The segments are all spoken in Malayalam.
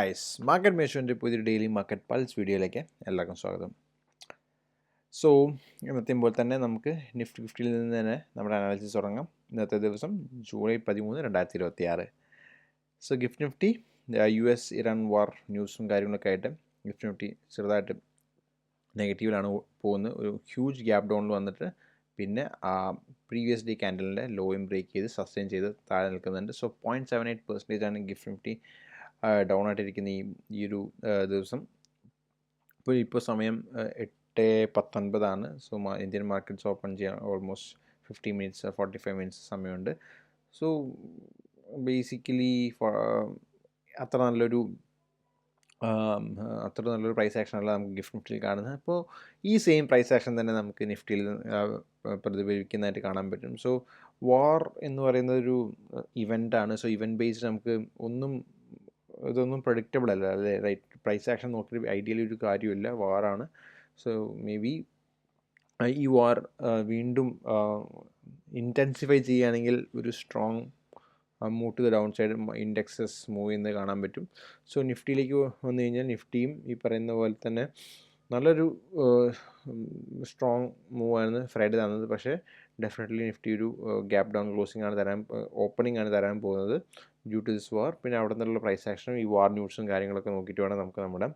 ഗൈസ് മാർക്കറ്റ് മേഷൻ്റെ പുതിയൊരു ഡെയിലി മാർക്കറ്റ് പൾസ് വീഡിയോയിലേക്ക് എല്ലാവർക്കും സ്വാഗതം. സോ ഇന്നത്തെ പോലെ തന്നെ നമുക്ക് നിഫ്റ്റി 50 നിന്ന് തന്നെ നമ്മുടെ അനാലിസിസ് തുടങ്ങാം. ഇന്നത്തെ ദിവസം July 13, 2026. So Nifty US Iran war ന്യൂസും കാര്യങ്ങളൊക്കെ ആയിട്ട് നിഫ്റ്റി ചെറുതായിട്ട് നെഗറ്റീവിലാണ് പോകുന്നത്. ഒരു ഹ്യൂജ് ഗ്യാപ്പ് ഡൗണിൽ വന്നിട്ട് പിന്നെ പ്രീവിയസ് ഡേ ക്യാൻഡലിൻ്റെ ലോയും ബ്രേക്ക് ചെയ്ത് സസ്റ്റെയിൻ ചെയ്ത് താഴെ നിൽക്കുന്നുണ്ട്. സോ 0.78% ആണ് നിഫ്റ്റി ഡൗൺ ആയിട്ടിരിക്കുന്ന ഈ ഒരു ദിവസം. ഇപ്പോൾ സമയം 8:19. സോ ഇന്ത്യൻ മാർക്കറ്റ്സ് ഓപ്പൺ ചെയ്യാൻ ഓൾമോസ്റ്റ് 50 മിനിറ്റ്സ് 45 മിനിറ്റ്സ് സമയമുണ്ട്. സോ ബേസിക്കലി അത്ര നല്ലൊരു പ്രൈസ് ആക്ഷനല്ല നമുക്ക് നിഫ്റ്റിയിൽ കാണുന്നത്. അപ്പോൾ ഈ സെയിം പ്രൈസ് ആക്ഷൻ തന്നെ നമുക്ക് നിഫ്റ്റിയിൽ പ്രതിഫലിക്കുന്നതായിട്ട് കാണാൻ പറ്റും. സോ വാർ എന്ന് പറയുന്നത് ഒരു ഇവൻ്റാണ്. സോ ഇവൻ്റ് ബേസ്ഡ് നമുക്ക് ഇതൊന്നും പ്രഡിക്റ്റബിൾ അല്ല, അല്ലേ? റൈറ്റ്, പ്രൈസ് ആക്ഷൻ നോക്കിയിട്ട് ഐഡിയലി ഒരു കാര്യമില്ല, വാറാണ്. സോ മേ ബി ഈ വാർ വീണ്ടും ഇൻറ്റൻസിഫൈ ചെയ്യുകയാണെങ്കിൽ ഒരു strong move to the downside indexes move ചെയ്യുന്നത് കാണാൻ പറ്റും. സോ നിഫ്റ്റിയിലേക്ക് വന്നു കഴിഞ്ഞാൽ നിഫ്റ്റിയും ഈ പറയുന്ന പോലെ തന്നെ നല്ലൊരു സ്ട്രോങ് മൂവ് ആണ് ഫ്രൈഡേ തന്നത്. പക്ഷേ ഡെഫിനറ്റ്ലി നിഫ്റ്റി ഒരു ഗ്യാപ്പ് ഡൗൺ ക്ലോസിംഗ് ആണ് ഓപ്പണിംഗ് ആണ് തരാൻ പോകുന്നത് ഡ്യൂ ടു ദിസ് വാർ. പിന്നെ അവിടെ നിന്നുള്ള പ്രൈസ് ആക്ഷനും ഈ വാർ ന്യൂസും കാര്യങ്ങളൊക്കെ നോക്കിയിട്ട് വേണം നമുക്ക് നമ്മുടെ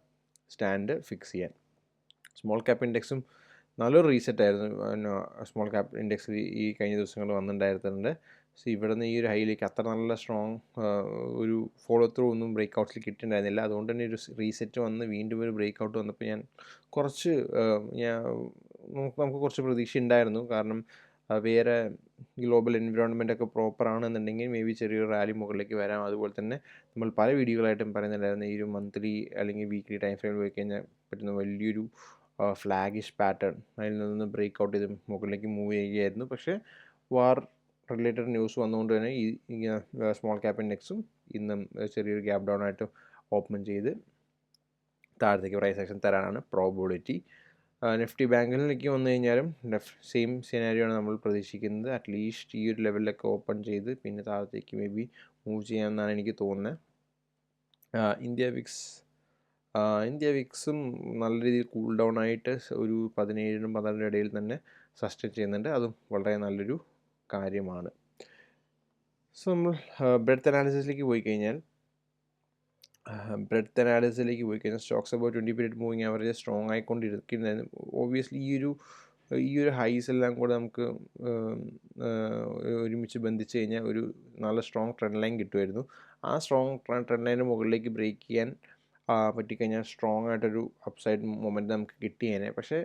സ്റ്റാൻഡ് ഫിക്സ് ചെയ്യാൻ. സ്മോൾ ക്യാപ്പ് ഇൻഡെക്സും നല്ലൊരു റീസെറ്റ് ആയിരുന്നു. സ്മോൾ ക്യാപ്പ് ഇൻഡെക്സ് ഈ കഴിഞ്ഞ ദിവസങ്ങളിൽ വന്നിട്ടുണ്ടായിരുന്നുണ്ട്. സോ ഇവിടെ നിന്ന് ഈ ഒരു ഹൈയിലേക്ക് അത്ര നല്ല സ്ട്രോങ് ഒരു ഫോളോ ത്രൂ ഒന്നും ബ്രേക്ക് ഔട്ട്സിൽ കിട്ടിയിട്ടുണ്ടായിരുന്നില്ല. അതുകൊണ്ട് തന്നെ ഒരു റീസെറ്റ് വന്ന് വീണ്ടും ഒരു ബ്രേക്ക് ഔട്ട് വന്നപ്പോൾ നമുക്ക് കുറച്ച് പ്രതീക്ഷ ഉണ്ടായിരുന്നു. കാരണം വേറെ ഗ്ലോബൽ എൻവിറോൺമെൻ്റ് ഒക്കെ പ്രോപ്പർ ആണെന്നുണ്ടെങ്കിൽ മേ ബി ചെറിയൊരു റാലി മുകളിലേക്ക് വരാം. അതുപോലെ തന്നെ നമ്മൾ പല വീഡിയോകളായിട്ടും പറയുന്നുണ്ടായിരുന്നു ഈ ഒരു മന്ത്ലി അല്ലെങ്കിൽ വീക്ക്ലി ടൈം ഫ്രെയിമിൽ പോയി കഴിഞ്ഞാൽ പറ്റുന്ന വലിയൊരു ഫ്ലാഗിഷ് പാറ്റേൺ അതിൽ നിന്ന് ബ്രേക്ക് ഔട്ട് ചെയ്ത് മുകളിലേക്ക് മൂവ് ചെയ്യുകയായിരുന്നു. പക്ഷേ വാർ റിലേറ്റഡ് ന്യൂസ് വന്നുകൊണ്ട് തന്നെ ഈ സ്മോൾ ക്യാപ്പ് ഇൻഡെക്സും ഇന്നും ചെറിയൊരു ഗ്യാപ്പ് ഡൗൺ ആയിട്ട് ഓപ്പൺ ചെയ്ത് താഴത്തേക്ക് പ്രൈസ് ആക്ഷൻ തരാനാണ് പ്രോബിലിറ്റി. നിഫ്റ്റി ബാങ്കിലേക്ക് വന്നു കഴിഞ്ഞാലും സെയിം സിനാരിയോ ആണ് നമ്മൾ പ്രതീക്ഷിക്കുന്നത്. അറ്റ്ലീസ്റ്റ് ഈ ഒരു ലെവലിലൊക്കെ ഓപ്പൺ ചെയ്ത് പിന്നെ താഴത്തേക്ക് മേ ബി മൂവ് ചെയ്യാമെന്നാണ് എനിക്ക് തോന്നുന്നത്. ഇന്ത്യ വിക്സും നല്ല രീതിയിൽ കൂൾ ഡൗൺ ആയിട്ട് ഒരു 17-നും 12-നും ഇടയിൽ തന്നെ സസ്റ്റെയിൻ ചെയ്യുന്നുണ്ട്. അതും വളരെ നല്ലൊരു കാര്യമാണ്. സോ നമ്മൾ ബ്രെഡ്ത്ത് അനാലിസിസിലേക്ക് പോയി കഴിഞ്ഞാൽ stocks about 20 period moving average strong ആയിക്കൊണ്ടിരിക്കുന്നതായിരുന്നു. ഓബ്വിയസ്ലി ഈ ഒരു ഹൈസ് എല്ലാം കൂടെ നമുക്ക് ഒരുമിച്ച് ബന്ധിച്ച് കഴിഞ്ഞാൽ ഒരു നല്ല സ്ട്രോങ് ട്രെൻഡ് ലൈൻ കിട്ടുമായിരുന്നു. ആ സ്ട്രോങ് ട്രെൻഡ് ലൈനിന് മുകളിലേക്ക് ബ്രേക്ക് ചെയ്യാൻ പറ്റിക്കഴിഞ്ഞാൽ സ്ട്രോങ് ആയിട്ടൊരു അപ്സൈഡ് മൊമെൻ്റ് നമുക്ക് കിട്ടിയേനെ. പക്ഷേ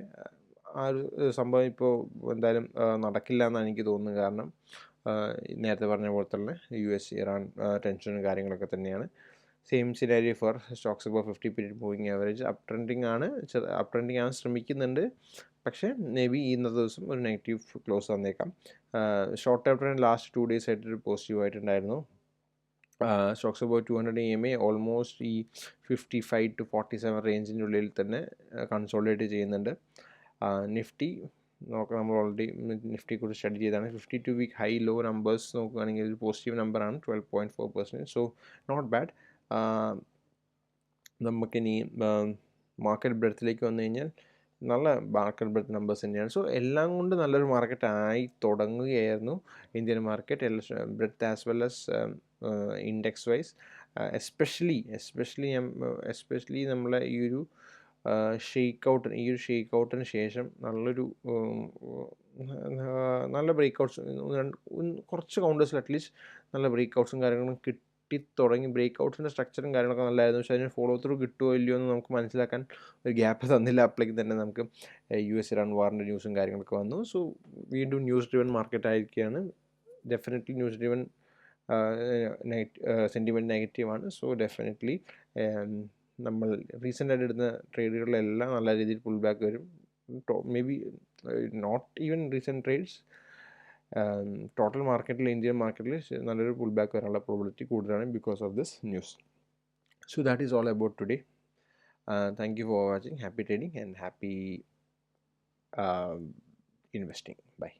ആ ഒരു സംഭവം ഇപ്പോൾ എന്തായാലും നടക്കില്ല എന്നാണ് എനിക്ക് തോന്നുന്നത്. കാരണം നേരത്തെ പറഞ്ഞ പോലെ തന്നെ US ഇറാൻ ടെൻഷനും കാര്യങ്ങളൊക്കെ തന്നെയാണ്. Same scenario for stocks about 50 period moving average up trending ആണ് ശ്രമിക്കുന്നുണ്ട്. പക്ഷേ മേ ബി ഇന്നത്തെ ദിവസം ഒരു നെഗറ്റീവ് ക്ലോസ് വന്നേക്കാം. Short term trend last 2 days ആയിട്ടൊരു പോസിറ്റീവ് ആയിട്ടുണ്ടായിരുന്നു. സ്റ്റോക്സ് അബൌട്ട് 200 EMA ഓൾമോസ്റ്റ് ഈ 55 to 47 റേഞ്ചിൻ്റെ ഉള്ളിൽ തന്നെ കൺസോളിഡേറ്റ് ചെയ്യുന്നുണ്ട്. നിഫ്റ്റി നമ്മൾ ഓൾറെഡി നിഫ്റ്റിയെക്കുറിച്ച് സ്റ്റഡി ചെയ്താണ്. 52 വീക്ക് ഹൈ ലോ നമ്പേഴ്സ് നോക്കുകയാണെങ്കിൽ ഒരു പോസിറ്റീവ് നമ്പറാണ് 12.4%. So not bad. നമുക്കിനി മാർക്കറ്റ് ബ്രെഡ്ത്തിലേക്ക് വന്നു കഴിഞ്ഞാൽ നല്ല മാർക്കറ്റ് ബ്രെഡ്ത്ത് നമ്പേഴ്സ് തന്നെയാണ്. സോ എല്ലാം കൊണ്ട് നല്ലൊരു മാർക്കറ്റ് ആയി തുടങ്ങുകയായിരുന്നു Indian market, breadth as well as index wise. Especially നമ്മളെ ഈ ഒരു ഷെയ്ക്ക് ഔട്ടിന് ശേഷം നല്ല ബ്രേക്ക് ഔട്ട്സ് കുറച്ച് കൗണ്ടേഴ്സിൽ അറ്റ്ലീസ്റ്റ് നല്ല ബ്രേക്ക് ഔട്ട്സും കാര്യങ്ങളും കിട്ടിത്തുടങ്ങി. ബ്രേക്ക് ഔട്ട്സിൻ്റെ സ്ട്രക്ചറും കാര്യങ്ങളൊക്കെ നല്ലതായിരുന്നു. പക്ഷേ അതിന് ഫോളോ ത്രൂ കിട്ടുമോ ഇല്ലയോ എന്ന് നമുക്ക് മനസ്സിലാക്കാൻ ഒരു ഗ്യാപ്പ് തന്നില്ല. അപ്പോഴേക്കും തന്നെ നമുക്ക് US ഇറാൻ വാറിൻ്റെ ന്യൂസും കാര്യങ്ങളൊക്കെ വന്നു. സോ വീണ്ടും ന്യൂസ് ഡ്രിവൻ മാർക്കറ്റ് ആയിരിക്കുകയാണ്. ഡെഫിനറ്റ്ലി ന്യൂസ് ഡ്രിവൻ സെൻറ്റിമെൻറ്റ് നെഗറ്റീവാണ്. സോ ഡെഫിനറ്റ്ലി നമ്മൾ റീസെൻ്റായിട്ട് എടുത്ത ട്രേഡുകളിലെല്ലാം നല്ല രീതിയിൽ പുൾ ബാക്ക് വരും. Maybe not even recent trades, total മാർക്കറ്റിൽ ഇന്ത്യൻ മാർക്കറ്റിൽ നല്ലൊരു പുൾ ബാക്ക് വരാനുള്ള പ്രോബിലിറ്റി കൂടുതലാണ് because of this news. So that is all about today. Thank you for watching. Happy trading and happy investing. Bye.